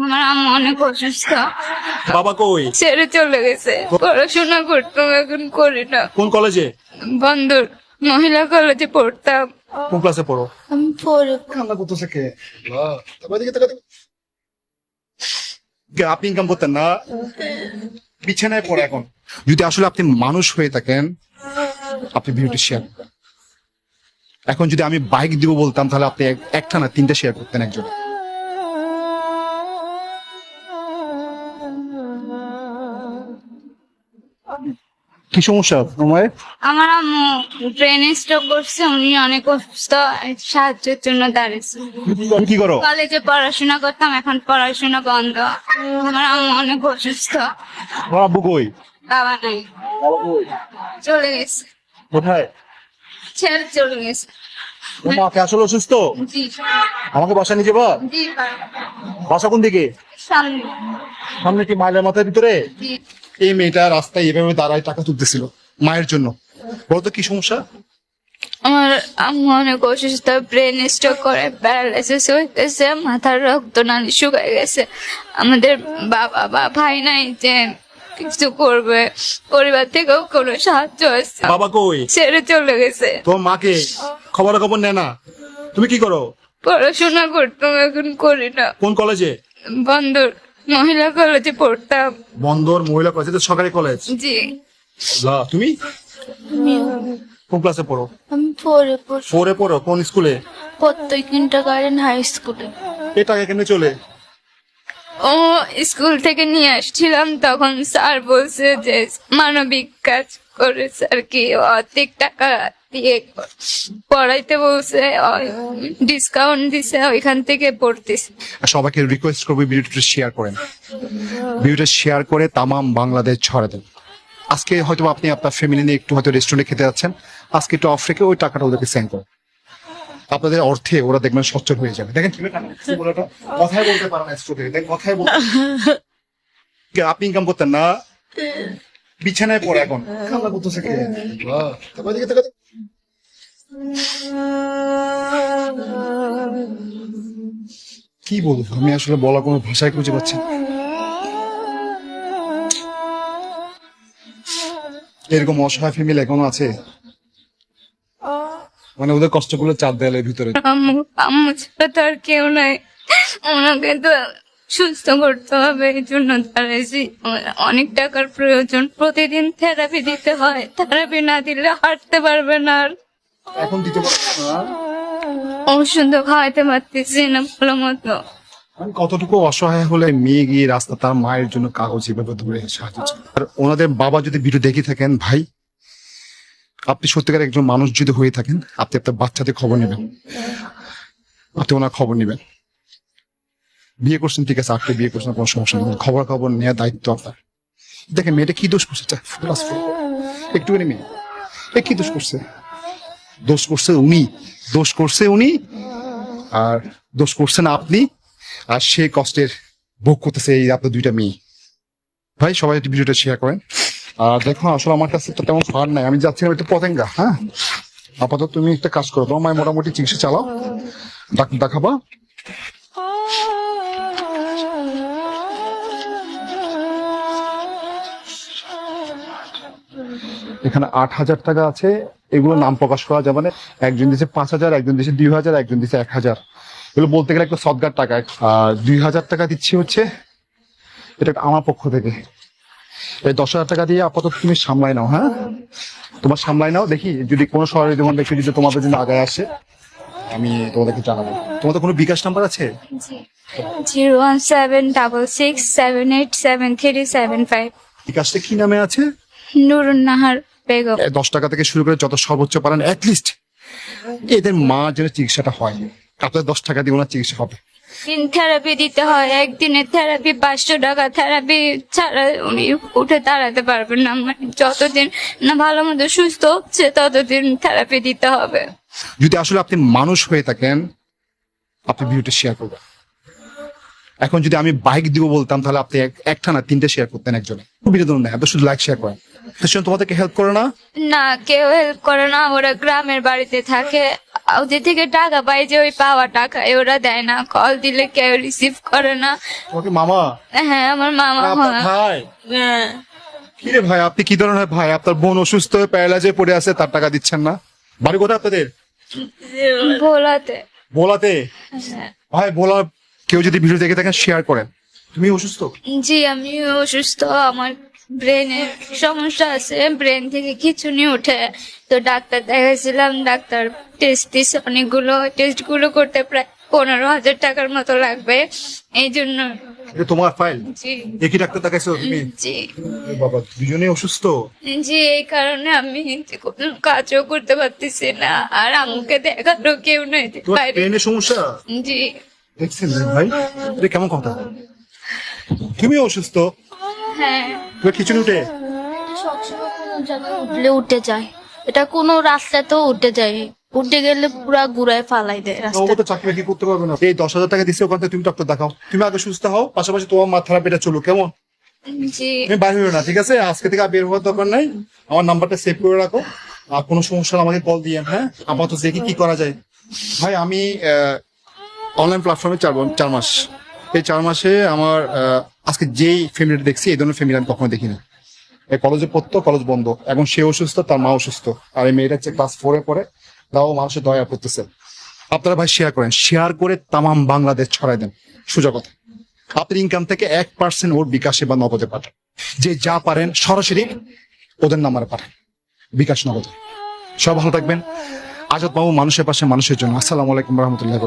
আমার আম্মু অনেক অসুস্থ, বাবা কই? ছেড়ে চলে গেছে। পড়াশোনা করতাম, এখন করি না। কোন কলেজে? বন্দর মহিলা কলেজে পড়তাম। কোন ক্লাসে পড়ো? আমি পড়ে কান্না করতেছে কে? আপনি ইনকাম করতেন না, বিছানায় পড়ে এখন। যদি আসলে আপনি মানুষ হয়ে থাকেন, আপনি ভিডিওটি শেয়ার করবেন। এখন যদি আমি বাইক দিব বলতাম, তাহলে আপনি একটা না তিনটা শেয়ার করতেন একজন। কি সমস্যা তোমার? আমার আম্মু ব্রেন স্ট্রোক করছে, উনি অনেক অসুস্থ, সাহায্যের জন্য দাঁড়িয়েছে। তুমি কি করো? কলেজে পড়াশোনা করতাম, এখন পড়াশোনা বন্ধ। আমার আম্মু অনেক অসুস্থ, তোমার আব্বু কই? বাবা নাই, চলে গেছে, কোথায়? ছেড়ে চলে গেছে। তোমার মাকে আসলে অসুস্থ? জি আমাকে বাসা নিয়ে যাবা? জি, বাসা কোন দিকে? সামনে। সামনে কি মাইলের মাথার ভিতরে? জি, এই মেয়েটা রাস্তায় এভাবে দাঁড়ায় টাকা তুলতেছিল মায়ের জন্য। বলতো কি সমস্যা? আমার আম্মু অনেক অসুস্থ, ব্রেন স্ট্রোক করে প্যারালাইসিস হইতেছে, মাথার রক্তনালী শুকায় গেছে। আমাদের বাবা বা ভাই নাই যে কিছু করবে, পরিবার থেকেও কোনো সাহায্য আসছে না। বাবা কই? ছেড়ে চলে গেছে। তোর মাকে খবর নেয় না? তুমি কি করো? পড়াশোনা করতাম, এখন করি না। কোন কলেজে? বন্দর মহিলা কলেজে পড়তাম। বন্দর মহিলা কলেজ, এটা সরকারি কলেজ। জি, তুমি কোন ক্লাসে পড়ো? আমি পড়ে ফোরে পড়ো? কোন স্কুলে? প্রত্যেক কিন্ডারগার্টেন হাই স্কুলে। এ টাকা কেমনে চলে? ও স্কুল থেকে নিয়ে আসছিলাম, তখন স্যার বলছে যে মানবিক কাজ করেছে আর কি, অর্ধেক টাকা দিয়ে পড়াইতে বলছে, ডিসকাউন্ট দিছে, ওইখান থেকে পড়তেছি। সবাইকে রিকোয়েস্ট করবো ভিডিওটা শেয়ার করেন। ভিডিওটা শেয়ার করে তামাম বাংলাদেশ ছড়া দেন। আজকে হয়তো আপনি আপনার ফ্যামিলি নিয়ে একটু হয়তো রেস্টুরেন্টে খেতে যাচ্ছেন, আজকে একটু অফ রেখে ওই টাকাটা ওদেরকে সেন্ড করেন। আপনাদের অর্থে ওরা দেখবেন সচ্ছল হয়ে যাবে। দেখেন কথাই বলতে পারে না, কথাই বলতে। আপনি ইনকাম করতেন না, বিছানায় পড়ে এখন কান্না করতেছে কে? কি বলবো আমি, আসলে বলা কোনো ভাষায় খুঁজে পাচ্ছি না। এরকম অসহায় ফ্যামিলি এখনো আছে, মানে ওদের কষ্টগুলো চার দেয়ালের ভিতরে। আম্মু আম্মু ছাড়া তো আর কেউ নাই, ওনাকে তো সুস্থ করতে হবে, এই জন্য দাঁড়াইছি। আমার অনেক টাকার প্রয়োজন, প্রতিদিন থেরাপি দিতে হয়, থেরাপি না দিলে হাঁটতে পারবে না, আর এখন দিতে পারবো না। ওষুধ খাওয়াইতে পারতেছি না ভালো মতো। আমি কতটুকু অসহায় হলে মেয়ে গিয়ে রাস্তা তার মায়ের জন্য কাগজ এভাবে ধরে সাহায্য চায়। আর ওনাদের বাবা যদি ভিডিও দেখে থাকেন, ভাই আপনি সত্যিকার একজন মানুষ যদি হয়ে থাকেন, আপনি আপনার বাচ্চাদের খবর নেবেন, আপনি ওনার খবর নেবেন। বিয়ে করছেন ঠিক আছে, আপনি বিয়ে করছেন কোনো সমস্যা নেই, খবর নেওয়ার দায়িত্ব আপনার। দেখেন মেয়েটা কি দোষ করছে, একটুখানি মেয়ে এ কি দোষ করছে? দোষ করছে উনি, আর দোষ করছেন আপনি, আর সে কষ্টের ভোগ করতেছে এই আপনার দুইটা মেয়ে। ভাই সবাই একটু ভিডিওটা শেয়ার করেন। আর দেখো আসলে আমার কাছে তো তেমন ফান্ড নাই, আমি যাচ্ছিলাম একটু পতেঙ্গা। হ্যাঁ, আপাতত তুমি একটা কাজ করো, তোমার মায়ের মোটামুটি চিকিৎসা চালাও, ডাক্তার দেখাবা। এখানে 8,000 টাকা আছে, এগুলো নাম প্রকাশ করা যাবে না। একজন দিচ্ছে 5,000, একজন দিচ্ছে 2,000, একজন দিচ্ছে 1,000। এগুলো বলতে গেলে একটা সদগার টাকা। আর 2,000 টাকা দিচ্ছি হচ্ছে এটা আমার পক্ষ থেকে। এই 10,000 টাকা দিয়ে আপাতত তুমি সামলাই নাও। হ্যাঁ, তোমার সামলাই নাও, দেখি যদি কোনো শহরে যেমন দেখি যদি তোমাদের জন্য আগায় আসে আমি তোমাদেরকে জানাবো। তোমাদের কোনো বিকাশ নাম্বার আছে? 01766787375। বিকাশটা কি নামে আছে? নুরুন নাহার বেগম। 10 টাকা থেকে শুরু করে যত সর্বোচ্চ পারেন অ্যাটলিস্ট এদের মা যেন চিকিৎসাটা হয়। আপনার 10 টাকা দিয়ে ওনার চিকিৎসা হবে। দিন থেরাপি দিতে হয়, একদিনের থেরাপি 500 টাকা। থেরাপি ছাড়া উনি উঠে দাঁড়াতে পারবেন না, মানে যতদিন না ভালো মতো সুস্থ হচ্ছে ততদিন থেরাপি দিতে হবে। যদি আসলে আপনি মানুষ হয়ে থাকেন, আপনি ভিডিওটা শেয়ার করবেন। এখন যদি আমি বাইক দিব বলতাম, তাহলে আপনি একটা না তিনটা শেয়ার করতেন একজনে। বিনোদন নেই, আপনি শুধু লাইক শেয়ার করেন। তোমাদেরকে হেল্প করে না? না, কেউ হেল্প করে না, ওরা গ্রামের বাড়িতে থাকে, যে থেকে টাকা পাই যে ওই পাওয়া টাকা ওরা দেয় না, কল দিলে কেউ রিসিভ করে না। তোমাকে মামা? হ্যাঁ আমার মামা আপনার হয়। ভাই? হ্যাঁ। কি রে ভাই, আপনি কি ধরনের ভাই? আপনার বোন অসুস্থ হয়ে প্যারালাইজে পড়ে আছে, তার টাকা দিচ্ছেন না? বাড়ি কোথায় আপনাদের? ভোলাতে। ভোলাতে? হ্যাঁ। ভাই ভোলা, কেউ যদি ভিডিও দেখে থাকেন শেয়ার করেন। তুমি অসুস্থ? জি আমি অসুস্থ, আমার ব্রেনের সমস্যা আছে, ব্রেন থেকে খিচুনি উঠে। তো ডাক্তার দেখাইছিলাম, ডাক্তার টেস্ট দিচ্ছে অনেকগুলো, টেস্ট গুলো করতে প্রায় 15,000 টাকার মতো লাগবে। এই জন্য। এটা তোমার ফাইল? জি। একই ডাক্তার দেখাইছো তুমি? জি। এ বাবা, দুজনেই অসুস্থ? জি এই কারণে আমি কোনো কাজও করতে পারতেছি না, আর আম্মুকে দেখারও কেউ নেই তোমার বাইরে। ব্রেনের সমস্যা? জি। দেখছেন ভাই, এটা কেমন কথা? তুমি অসুস্থ? হ্যাঁ। তোমার খিচুড়ি উঠে? সবসময় কোনো জায়গায় উঠলে উঠে যায়, এটা কোনো রাস্তাতেও উঠে যায়, উঠে গেলে পুরা ঘুরায় ফালাই দেয় ও রাস্তা। তো চাকরি বাকরি করতে পারবে না। এই 10,000 টাকা দিচ্ছে, ওখান থেকে তুমি ডাক্তার দেখাও। তুমি আগে সুস্থ হও, পাশাপাশি তোমার মাথা থেরাপিটা চলো, কেমন? জি। তুমি বাইরে হইও না, ঠিক আছে? আজকে থেকে আর বের হওয়ার দরকার নাই। আমার নাম্বারটা সেভ করে রাখো, আর কোনো সমস্যা হলে আমাকে কল দিয়ে, হ্যাঁ? আপাতত দেখি কি করা যায়। ভাই আমি অনলাইন প্ল্যাটফর্মে 4 মাস। এই 4 মাসে আমার আজকে যেই ফ্যামিলিটা দেখছি, এই ধরনের ফ্যামিলি আমি কখনো দেখিনি। এই কলেজে পড়তো, কলেজ বন্ধ, এখন সে অসুস্থ, তার মা অসুস্থ, আর এই মেয়েটা হচ্ছে ক্লাস 4-এ পড়ে, তাও মানুষের দয়া করতেছে। আপনারা ভাই শেয়ার করেন, শেয়ার করে তামাম বাংলাদেশ ছড়াই দেন। সোজা কথা, আপনার ইনকাম থেকে 1% ওর বিকাশে বা নগদে পাঠান। যে যা পারেন সরাসরি ওদের নাম্বারে পাঠান, বিকাশ নগদে। সব ভালো থাকবেন। আজাদ বাবু, মানুষের পাশে মানুষের জন্য। আসসালামু আলাইকুম রহমতুল্লাহ।